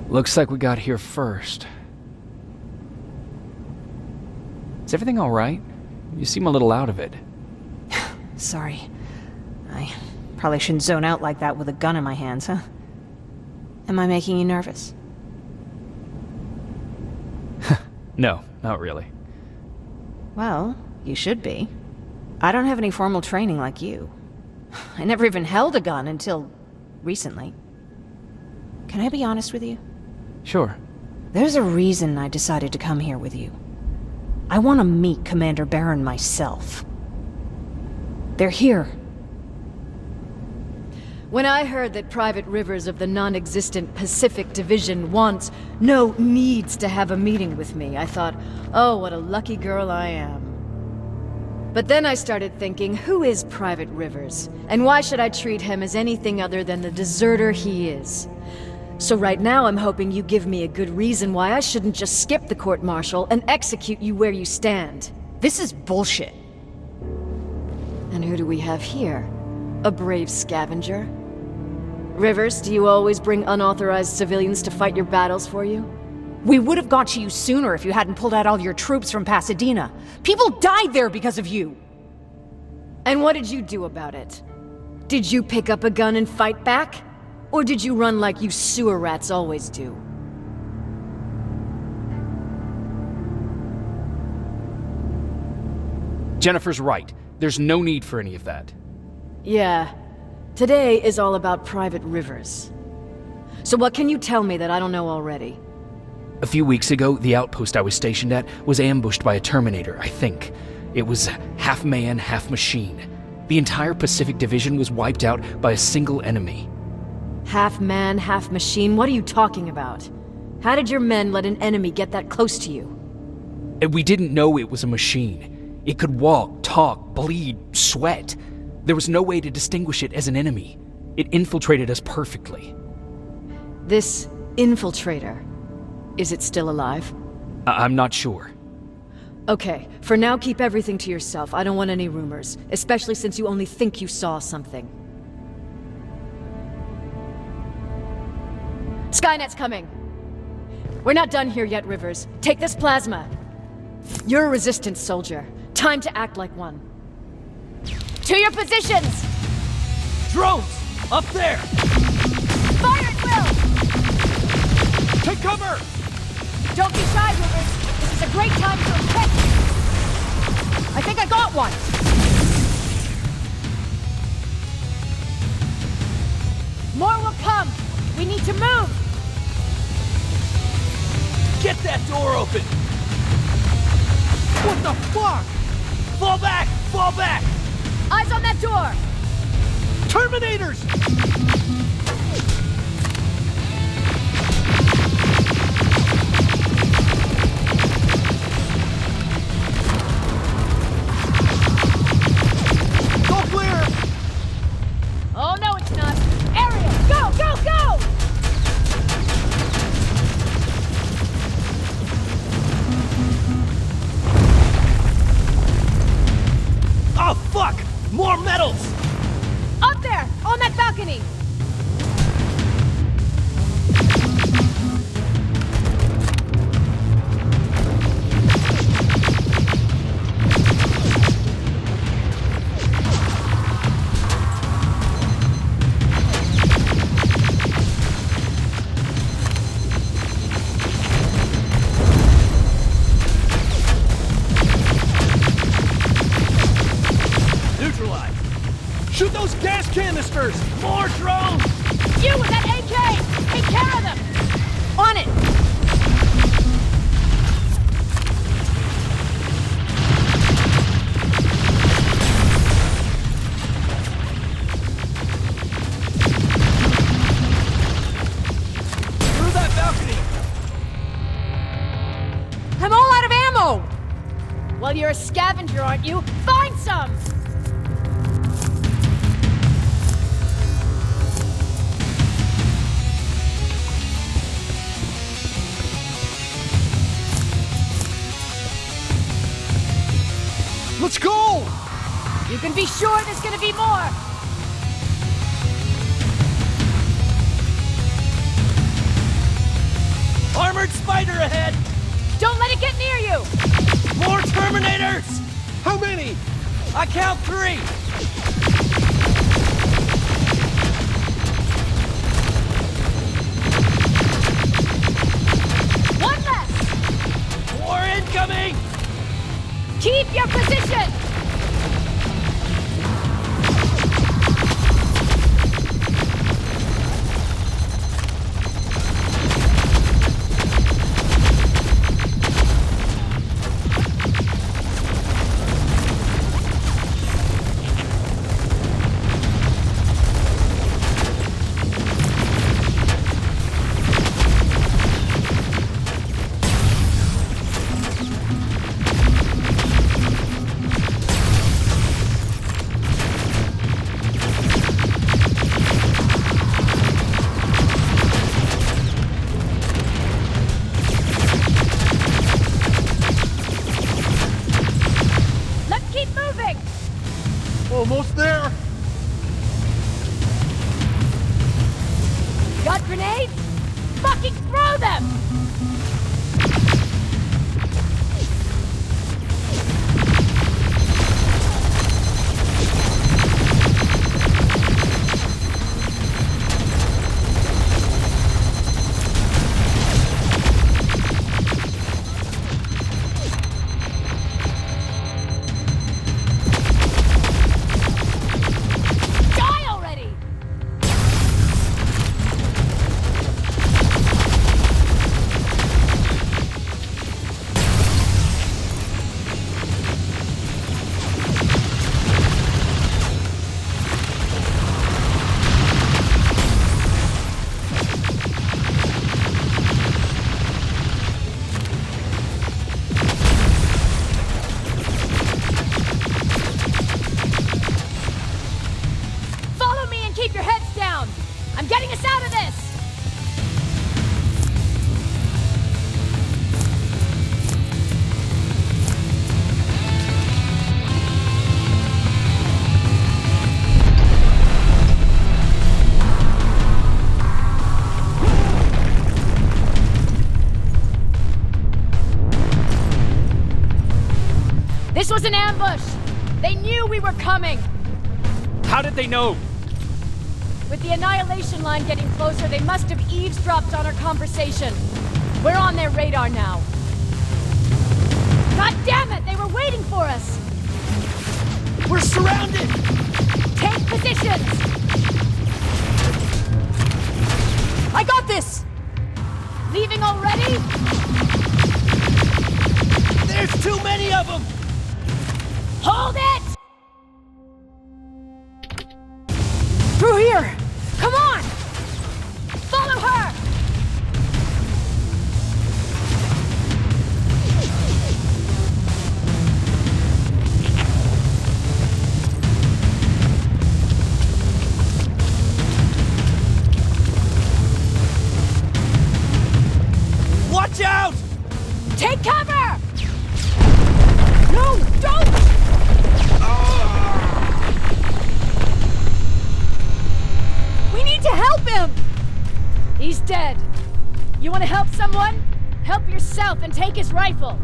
Looks like we got here first. Is everything alright? You seem a little out of it. Sorry. I probably shouldn't zone out like that with a gun in my hands, huh? Am I making you nervous? No, not really. Well, you should be. I don't have any formal training like you. I never even held a gun until recently. Can I be honest with you? Sure. There's a reason I decided to come here with you. I want to meet Commander Baron myself. They're here. When I heard that Private Rivers of the non-existent Pacific Division needs to have a meeting with me, I thought, oh, what a lucky girl I am. But then I started thinking, who is Private Rivers? And why should I treat him as anything other than the deserter he is? So right now I'm hoping you give me a good reason why I shouldn't just skip the court-martial and execute you where you stand. This is bullshit. And who do we have here? A brave scavenger? Rivers, do you always bring unauthorized civilians to fight your battles for you? We would have got to you sooner if you hadn't pulled out all your troops from Pasadena. People died there because of you. And what did you do about it? Did you pick up a gun and fight back? Or did you run like you sewer rats always do? Jennifer's right. There's no need for any of that. Yeah. Today is all about Private Rivers. So what can you tell me that I don't know already? A few weeks ago, the outpost I was stationed at was ambushed by a Terminator, I think. It was half man, half machine. The entire Pacific Division was wiped out by a single enemy. Half man, half machine? What are you talking about? How did your men let an enemy get that close to you? And we didn't know it was a machine. It could walk, talk, bleed, sweat. There was no way to distinguish it as an enemy. It infiltrated us perfectly. This infiltrator, is it still alive? I'm not sure. Okay, for now keep everything to yourself. I don't want any rumors, especially since you only think you saw something. Skynet's coming. We're not done here yet, Rivers. Take this plasma. You're a resistance soldier. Time to act like one. To your positions! Drones! Up there! Fire at will! Take cover! Don't be shy, Rivers. This is a great time to impress you. I think I got one. More will come. We need to move. Get that door open! What the fuck? Fall back! Fall back! Eyes on that door! Terminators! Go clear! Oh, no, it's not. Ariel, go, go, go! Oh, fuck! More metals! Up there, on that balcony! Shoot those gas canisters! More drones! You with that AK! Take care of them! On it! Through that balcony! I'm all out of ammo! Well, you're a scavenger, aren't you? Find some! Let's go! You can be sure there's gonna be more! third spider ahead! Don't let it get near you! More Terminators! How many? I count 3! One less! More incoming! Keep your position! Almost there! Got grenades? Fucking throw them! Keep your heads down! I'm getting us out of this! This was an ambush! They knew we were coming! How did they know? With the annihilation line getting closer, they must have eavesdropped on our conversation. We're on their radar now. God damn it! They were waiting for us! We're surrounded! Take positions! I got this! Leaving already? There's too many of them! Hold it! Through here! Come on! Follow her! Watch out! Take cover! No, don't! We need to help him! He's dead. You want to help someone? Help yourself and take his rifle.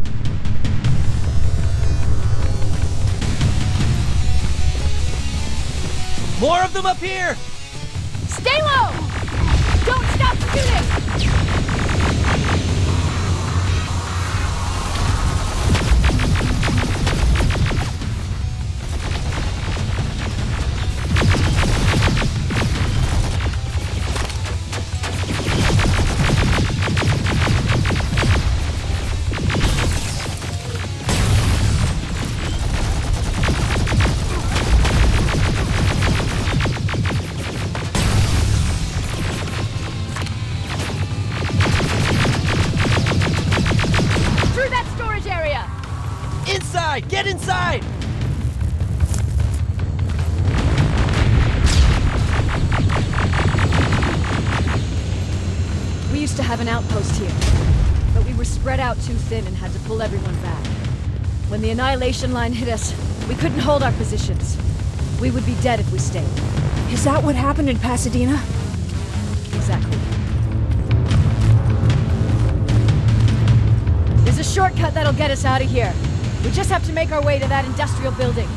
More of them up here! Stay low! Don't stop shooting! Inside! Get inside! We used to have an outpost here, but we were spread out too thin and had to pull everyone back. When the annihilation line hit us, we couldn't hold our positions. We would be dead if we stayed. Is that what happened in Pasadena? Exactly. Skynet'll get us out of here. We just have to make our way to that industrial building.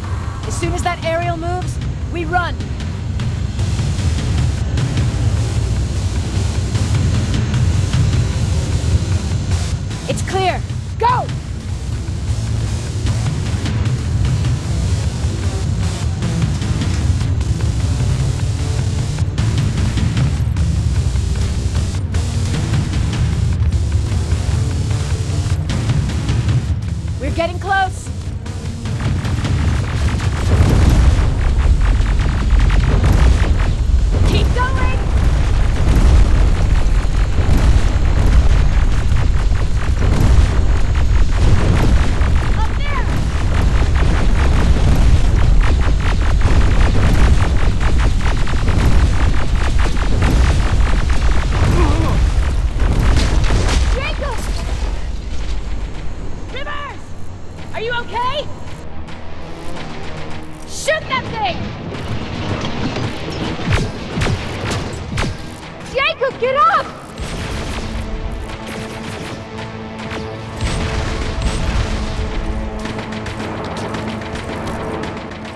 As soon as that aerial moves, we run. It's clear. Go! We're getting close. Keep going! Up there! Jacob! Rivers! Are you okay? Shoot that thing! Jacob, get up!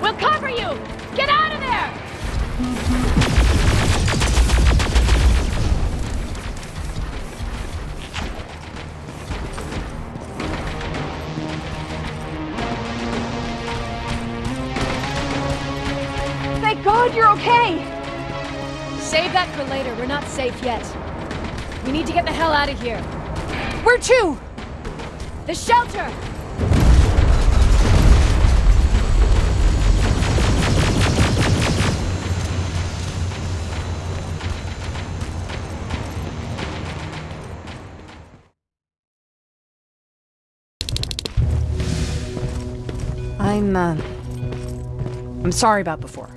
We'll cover you! Get out of there! Thank God you're okay! Save that for later. We're not safe yet. We need to get the hell out of here. Where to? The shelter! I'm sorry about before.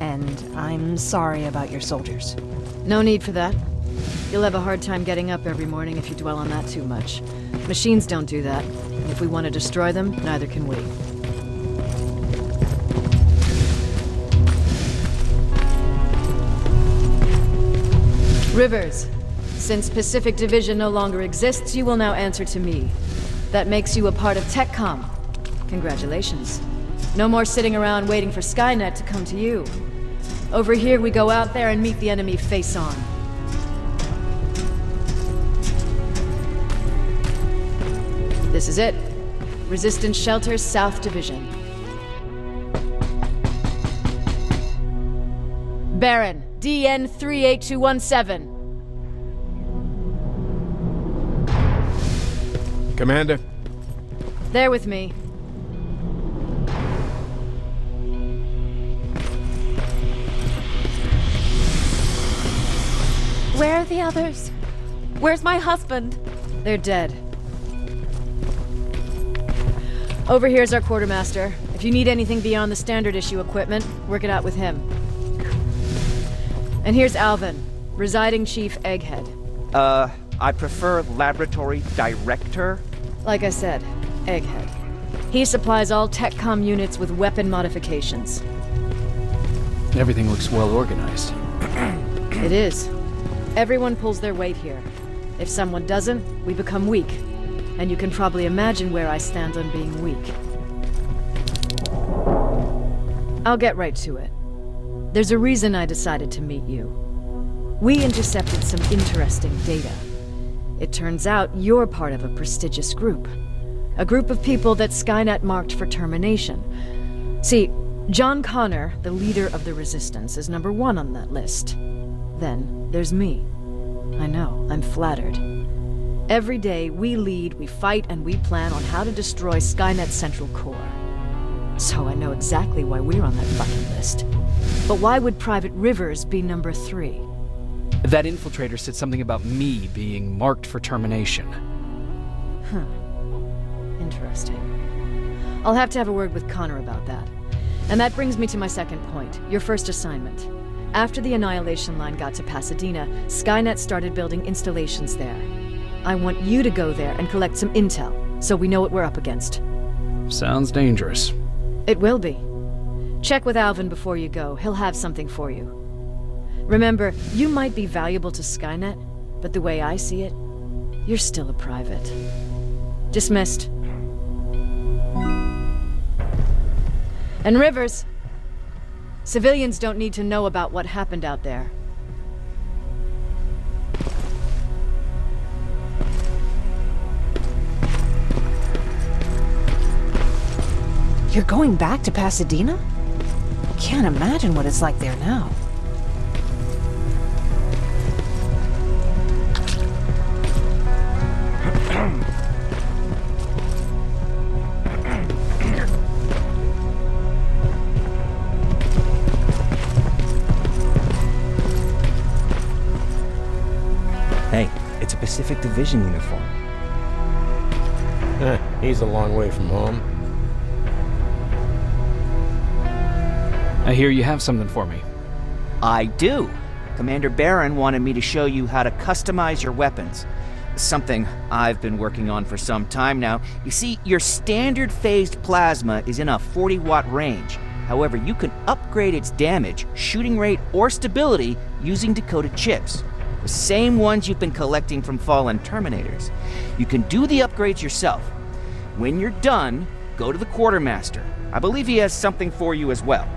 And I'm sorry about your soldiers. No need for that. You'll have a hard time getting up every morning if you dwell on that too much. Machines don't do that. And if we want to destroy them, neither can we. Rivers, since Pacific Division no longer exists, you will now answer to me. That makes you a part of TechCom. Congratulations. No more sitting around waiting for Skynet to come to you. Over here, we go out there and meet the enemy face on. This is it. Resistance Shelter, South Division. Baron, DN 38217. Commander. They're with me. Where are the others? Where's my husband? They're dead. Over here's our quartermaster. If you need anything beyond the standard issue equipment, work it out with him. And here's Alvin, residing chief Egghead. I prefer laboratory director. Like I said, Egghead. He supplies all TechCom units with weapon modifications. Everything looks well organized. It is. Everyone pulls their weight here. If someone doesn't, we become weak. And you can probably imagine where I stand on being weak. I'll get right to it. There's a reason I decided to meet you. We intercepted some interesting data. It turns out you're part of a prestigious group. A group of people that Skynet marked for termination. See, John Connor, the leader of the Resistance, is number 1 on that list. Then there's me. I know, I'm flattered. Every day, we lead, we fight, and we plan on how to destroy Skynet's central core. So I know exactly why we're on that fucking list. But why would Private Rivers be number 3? That infiltrator said something about me being marked for termination. Huh. Interesting. I'll have to have a word with Connor about that. And that brings me to my second point, your first assignment. After the Annihilation Line got to Pasadena, Skynet started building installations there. I want you to go there and collect some intel, so we know what we're up against. Sounds dangerous. It will be. Check with Alvin before you go. He'll have something for you. Remember, you might be valuable to Skynet, but the way I see it, you're still a private. Dismissed. And Rivers, civilians don't need to know about what happened out there. You're going back to Pasadena? Can't imagine what it's like there now. Hey, it's a Pacific Division uniform. He's a long way from home. I hear you have something for me. I do. Commander Barron wanted me to show you how to customize your weapons. Something I've been working on for some time now. You see, your standard phased plasma is in a 40-watt range. However, you can upgrade its damage, shooting rate, or stability using decoded chips. The same ones you've been collecting from fallen Terminators. You can do the upgrades yourself. When you're done, go to the Quartermaster. I believe he has something for you as well.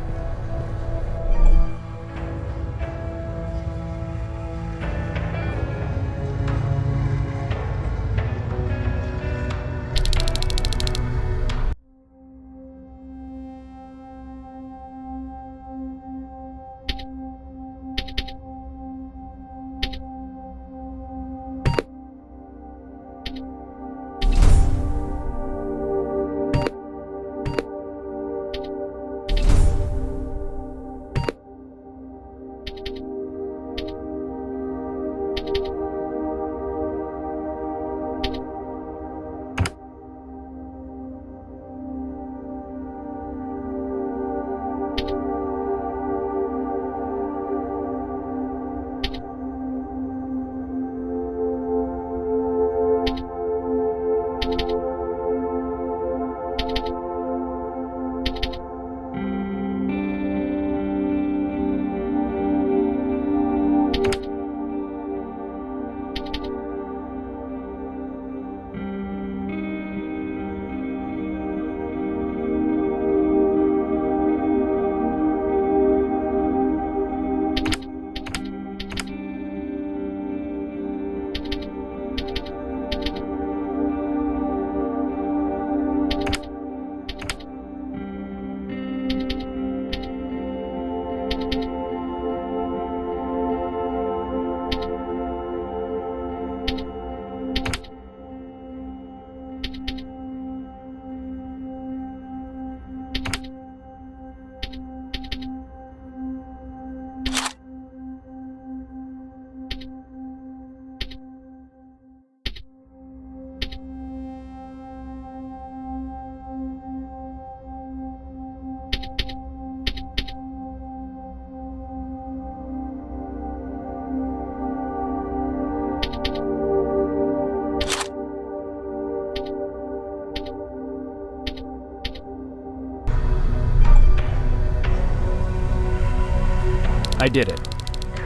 I did it.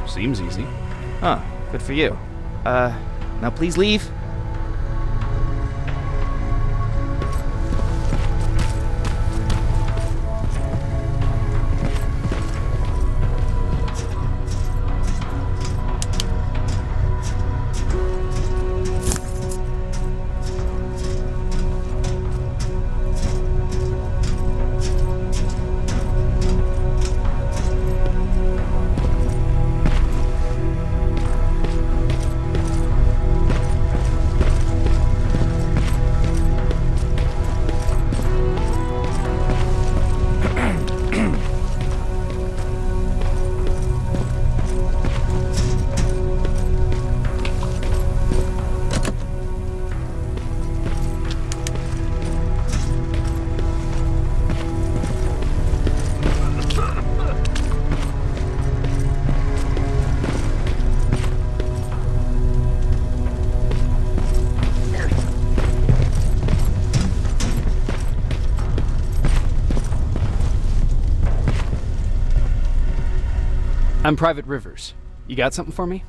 Seems easy. Huh, good for you. Now please leave. I'm Private Rivers. You got something for me?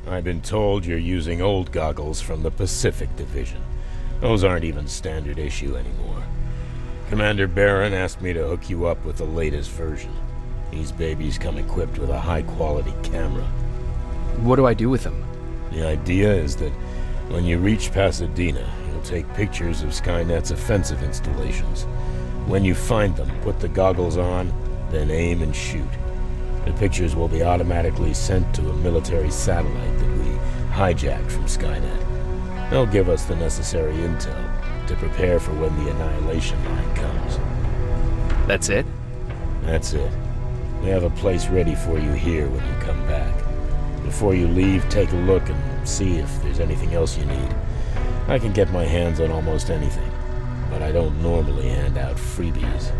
I've been told you're using old goggles from the Pacific Division. Those aren't even standard issue anymore. Commander Barron asked me to hook you up with the latest version. These babies come equipped with a high-quality camera. What do I do with them? The idea is that when you reach Pasadena, you'll take pictures of Skynet's offensive installations. When you find them, put the goggles on, then aim and shoot. The pictures will be automatically sent to a military satellite that we hijacked from Skynet. They'll give us the necessary intel to prepare for when the annihilation line comes. That's it? That's it. We have a place ready for you here when you come back. Before you leave, take a look and see if there's anything else you need. I can get my hands on almost anything, but I don't normally hand out freebies.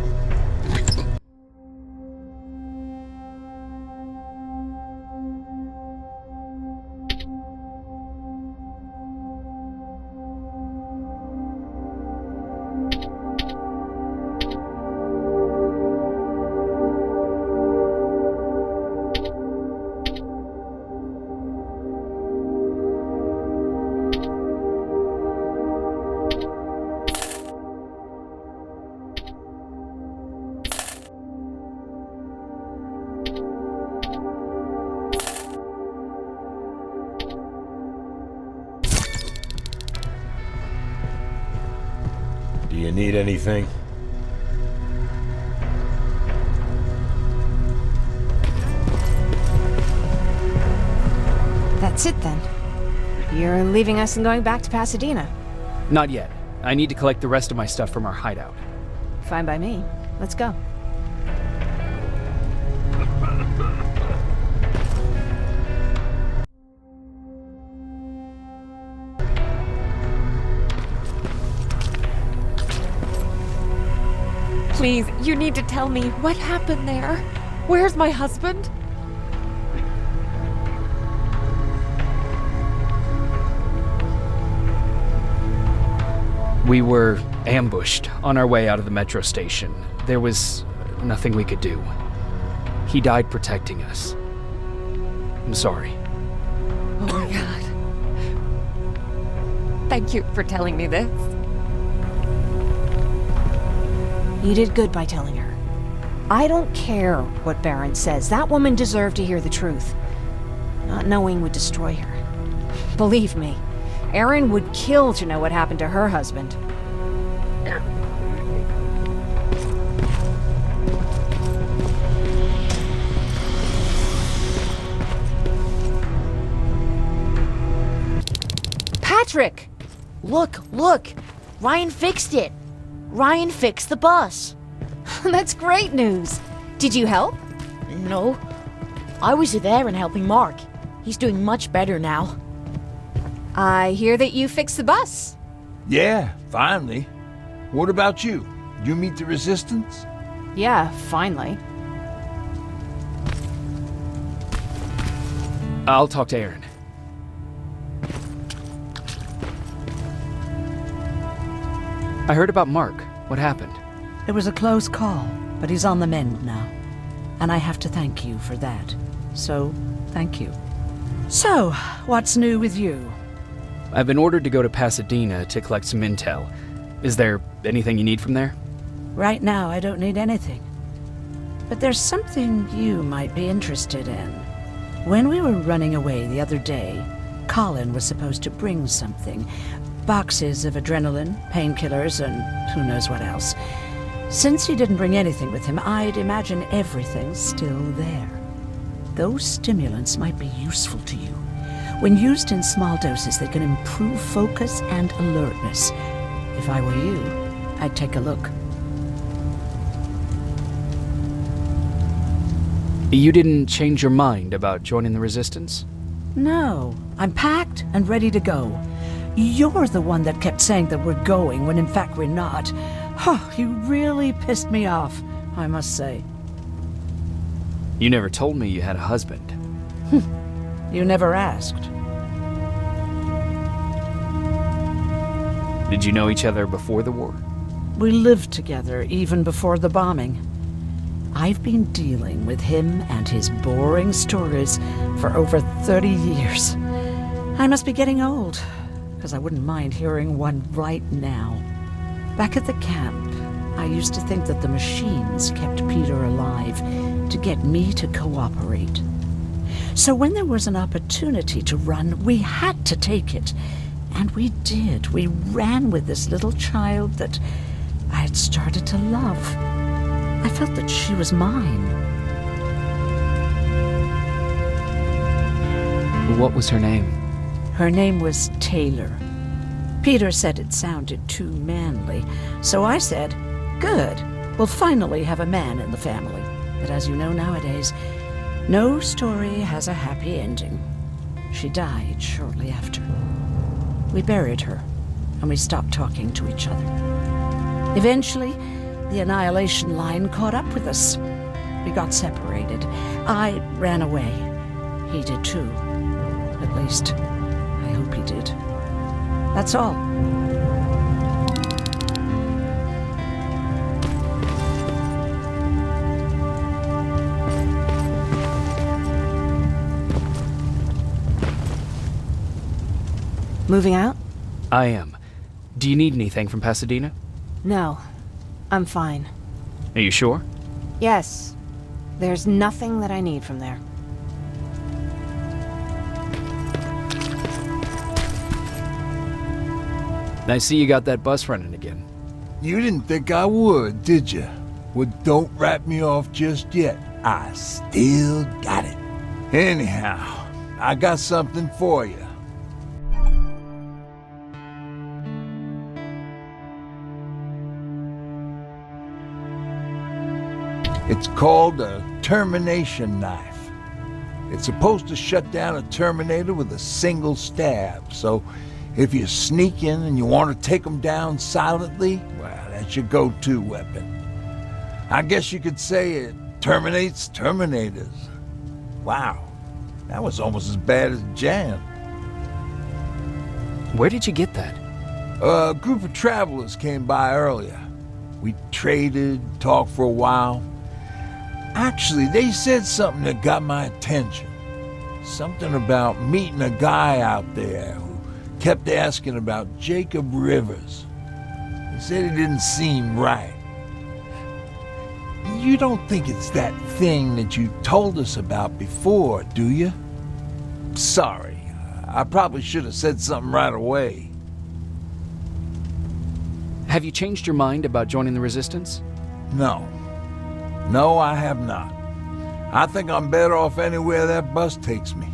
Do you need anything? That's it then. You're leaving us and going back to Pasadena. Not yet. I need to collect the rest of my stuff from our hideout. Fine by me. Let's go. Please, you need to tell me what happened there. Where's my husband? We were ambushed on our way out of the metro station. There was nothing we could do. He died protecting us. I'm sorry. Oh my God. Thank you for telling me this. You did good by telling her. I don't care what Barron says. That woman deserved to hear the truth. Not knowing would destroy her. Believe me, Erin would kill to know what happened to her husband. Patrick! Look! Ryan fixed it! Ryan fixed the bus! That's great news. Did you help? No. I was there and helping Mark. He's doing much better now. I hear that you fixed the bus. Yeah, finally. What about you? You meet the resistance? Yeah, finally. I'll talk to Erin. I heard about Mark. What happened? It was a close call, but he's on the mend now. And I have to thank you for that. So, thank you. So, what's new with you? I've been ordered to go to Pasadena to collect some intel. Is there anything you need from there? Right now, I don't need anything. But there's something you might be interested in. When we were running away the other day, Colin was supposed to bring something. Boxes of adrenaline, painkillers, and who knows what else. Since he didn't bring anything with him, I'd imagine everything's still there. Those stimulants might be useful to you. When used in small doses, they can improve focus and alertness. If I were you, I'd take a look. You didn't change your mind about joining the Resistance? No, I'm packed and ready to go. You're the one that kept saying that we're going when in fact we're not. Oh, you really pissed me off, I must say. You never told me you had a husband. You never asked. Did you know each other before the war? We lived together even before the bombing. I've been dealing with him and his boring stories for over 30 years. I must be getting old. because I wouldn't mind hearing one right now. Back at the camp, I used to think that the machines kept Peter alive to get me to cooperate. So when there was an opportunity to run, we had to take it. And we did. We ran with this little child that I had started to love. I felt that she was mine. What was her name? Her name was Taylor. Peter said it sounded too manly, so I said, good, we'll finally have a man in the family. But as you know nowadays, no story has a happy ending. She died shortly after. We buried her, and we stopped talking to each other. Eventually, the Annihilation Line caught up with us. We got separated. I ran away. He did too. At least, I hope he did. That's all. Moving out? I am. Do you need anything from Pasadena? No. I'm fine. Are you sure? Yes. There's nothing that I need from there. I see you got that bus running again. You didn't think I would, did you? Well, don't wrap me off just yet. I still got it. Anyhow, I got something for you. It's called a termination knife. It's supposed to shut down a Terminator with a single stab, so if you sneak in and you want to take them down silently, well, that's your go-to weapon. I guess you could say it terminates Terminators. Wow, that was almost as bad as Jan. Where did you get that? A group of travelers came by earlier. We traded, talked for a while. Actually, they said something that got my attention. Something about meeting a guy out there who kept asking about Jacob Rivers. He said it didn't seem right. You don't think it's that thing that you told us about before, do you? Sorry, I probably should have said something right away. Have you changed your mind about joining the Resistance? No. No, I have not. I think I'm better off anywhere that bus takes me.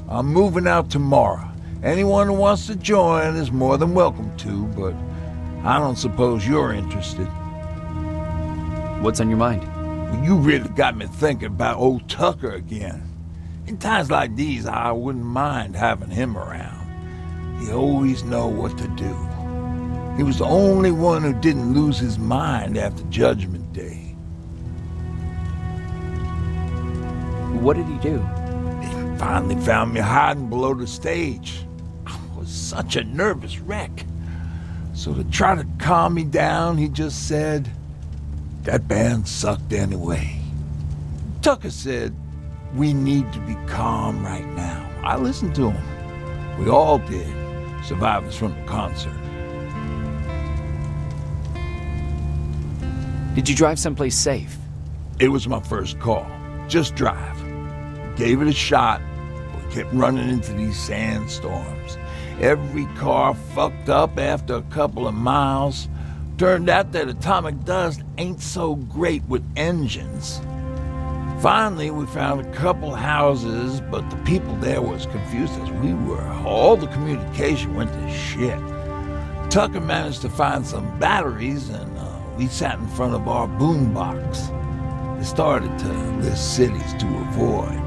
I'm moving out tomorrow. Anyone who wants to join is more than welcome to, but I don't suppose you're interested. What's on your mind? You really got me thinking about old Tucker again. In times like these, I wouldn't mind having him around. He always know what to do. He was the only one who didn't lose his mind after Judgment Day. What did he do? He finally found me hiding below the stage. I was such a nervous wreck. So to try to calm me down, he just said, "That band sucked anyway." Tucker said, "We need to be calm right now." I listened to him. We all did, survivors from the concert. Did you drive someplace safe? It was my first call. Just drive. Gave it a shot, but kept running into these sandstorms. Every car fucked up after a couple of miles. Turned out that atomic dust ain't so great with engines. Finally, we found a couple houses, but the people there were as confused as we were. All the communication went to shit. Tucker managed to find some batteries, and we sat in front of our boombox. They started to list cities to avoid.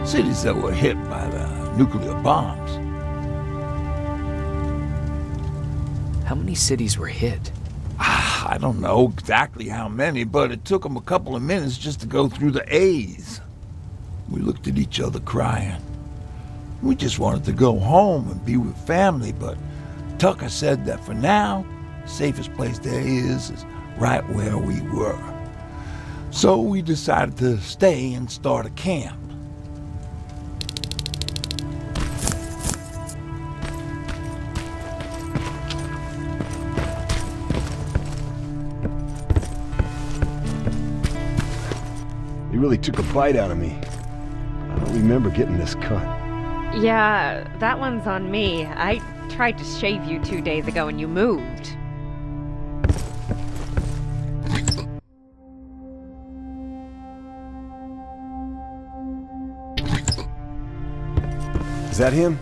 Cities that were hit by the nuclear bombs. How many cities were hit? I don't know exactly how many, but it took them a couple of minutes just to go through the A's. We looked at each other crying. We just wanted to go home and be with family, but Tucker said that for now, the safest place there is right where we were. So we decided to stay and start a camp. really took a bite out of me. I don't remember getting this cut. Yeah, that one's on me. I tried to shave you 2 days ago and you moved. Is that him?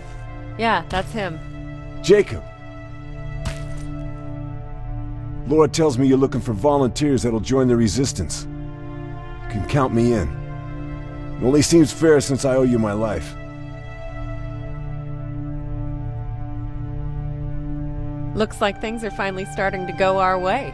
Yeah, that's him. Jacob! Laura tells me you're looking for volunteers that'll join the resistance. You can count me in. It only seems fair since I owe you my life. Looks like things are finally starting to go our way.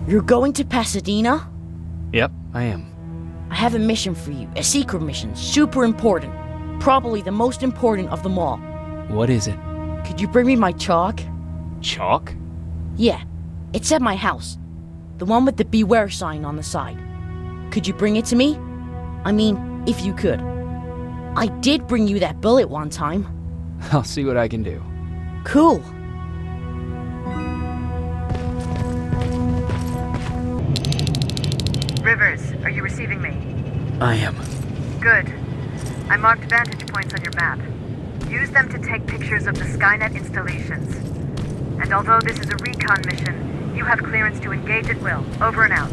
You're going to Pasadena? Yep, I am. I have a mission for you. A secret mission. Super important. Probably the most important of them all. What is it? Could you bring me my chalk? Chalk? Yeah. It's at my house. The one with the beware sign on the side. Could you bring it to me? I mean, if you could. I did bring you that bullet one time. I'll see what I can do. Cool. Rivers, are you receiving me? I am. Good. I marked vantage points on your map. Use them to take pictures of the Skynet installations. And although this is a recon mission, you have clearance to engage at will. Over and out.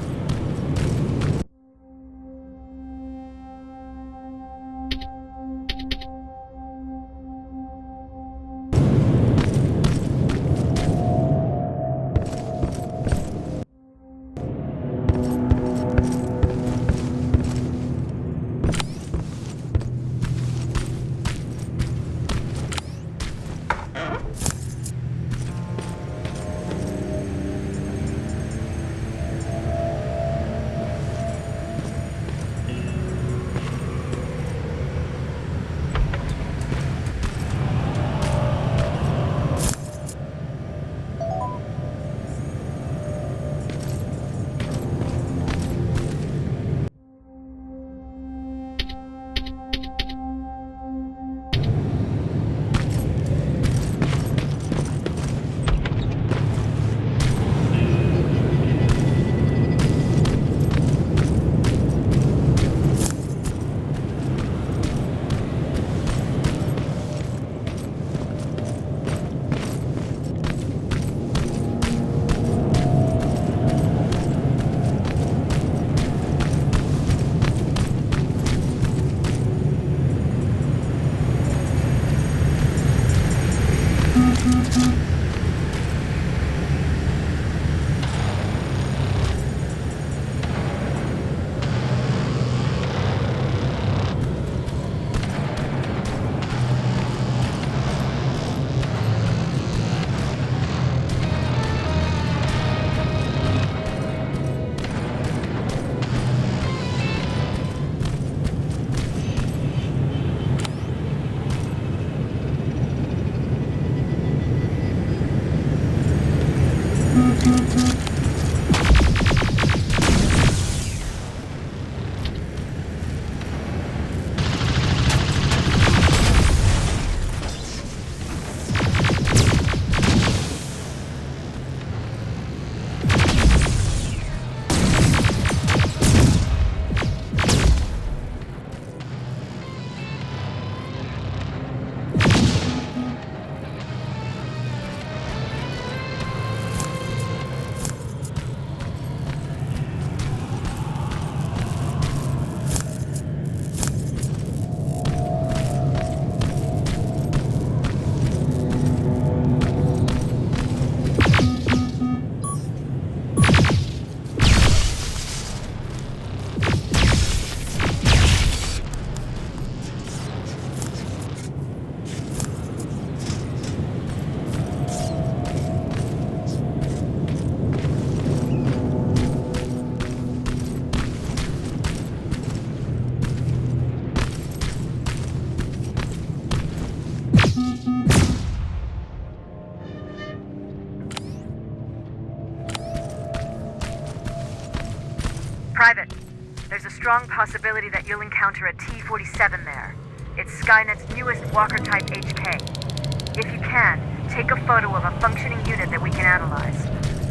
strong possibility that you'll encounter a T-47 there. It's Skynet's newest walker-type HK. If you can, take a photo of a functioning unit that we can analyze.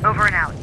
Over and out.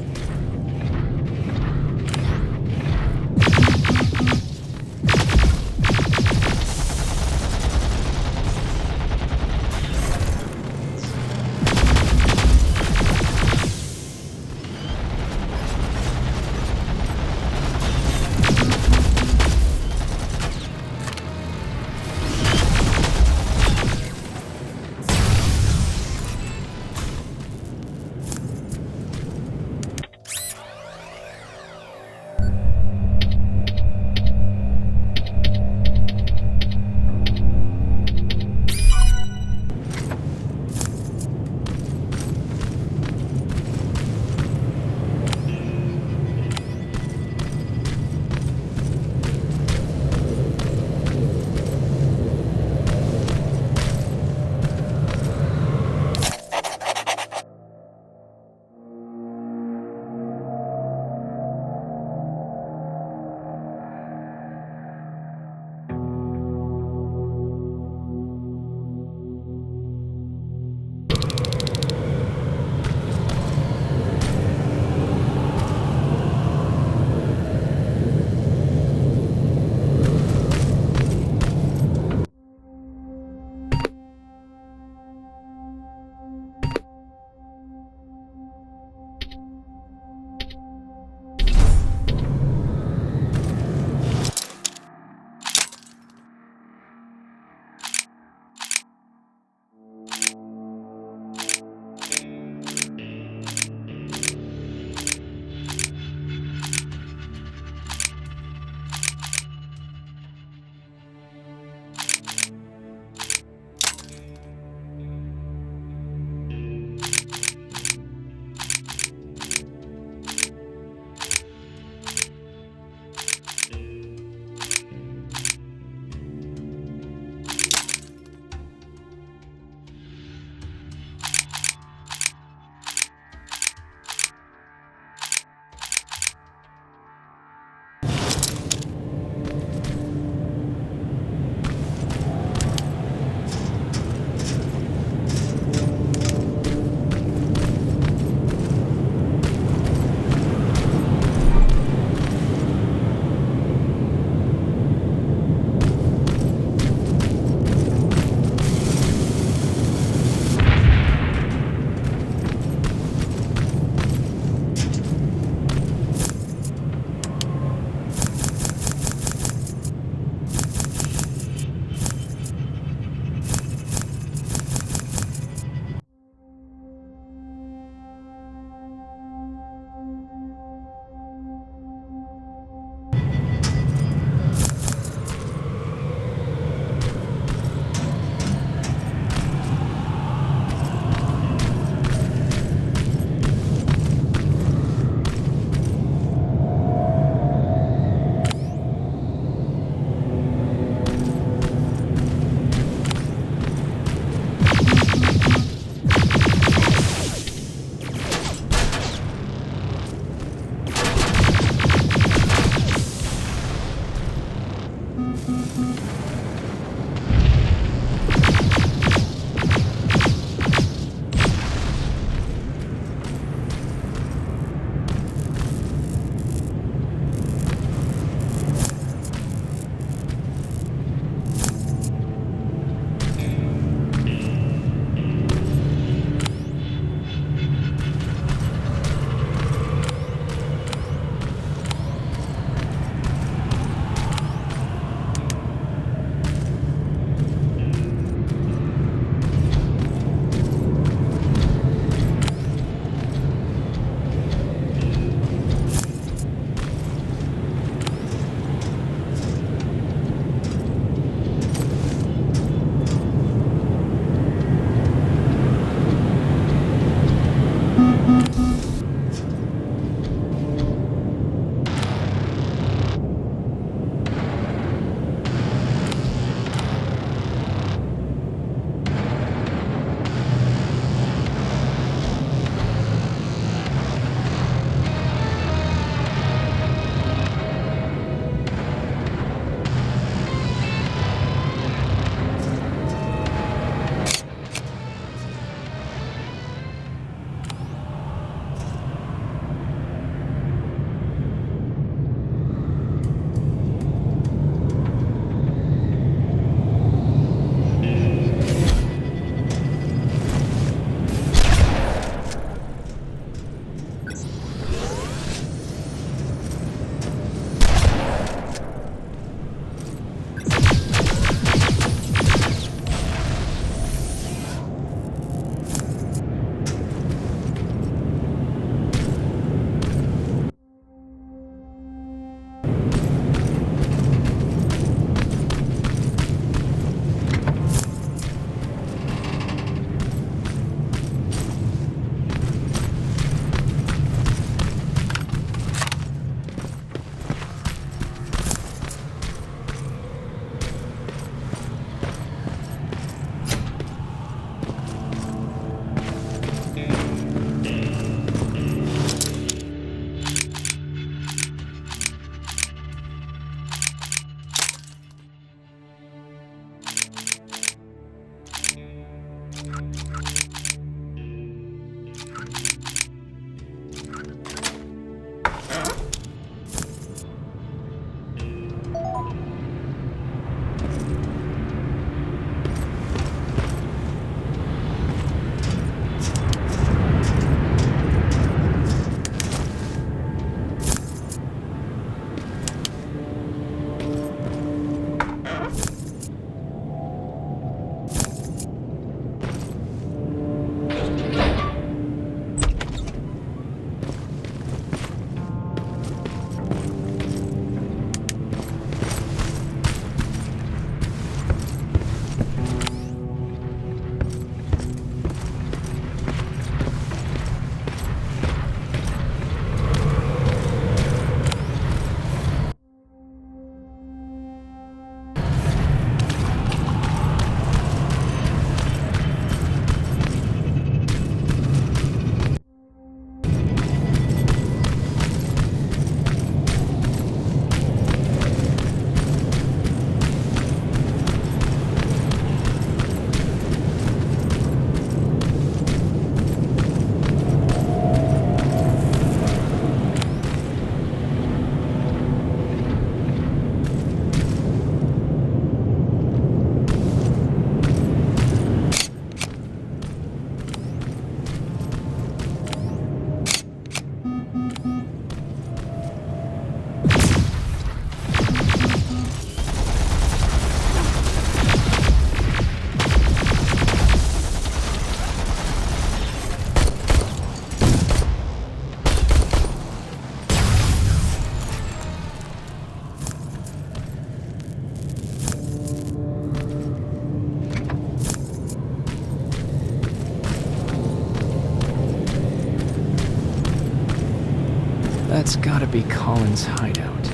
That's gotta be Colin's hideout.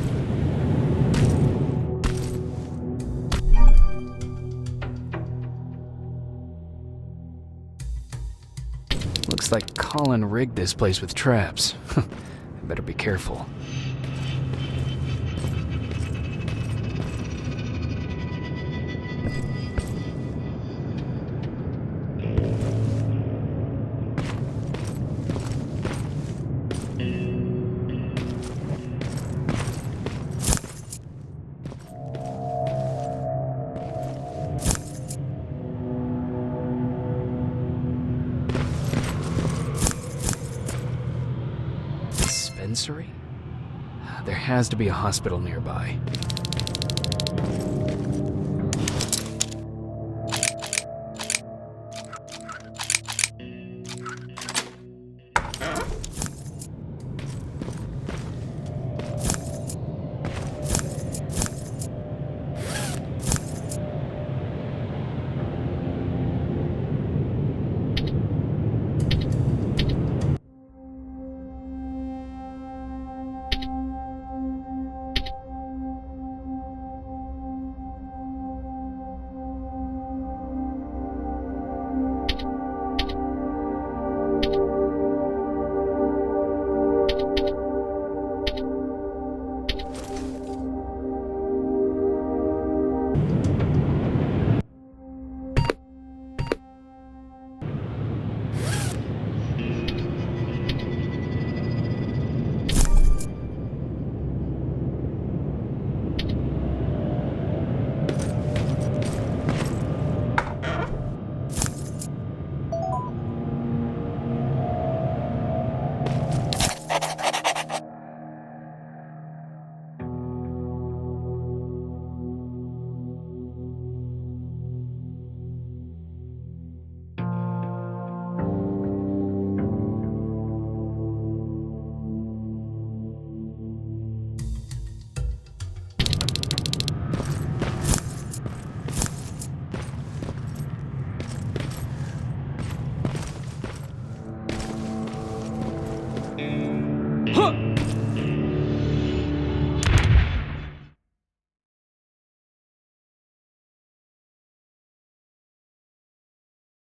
Looks like Colin rigged this place with traps. I better be careful. Dispensary? There has to be a hospital nearby.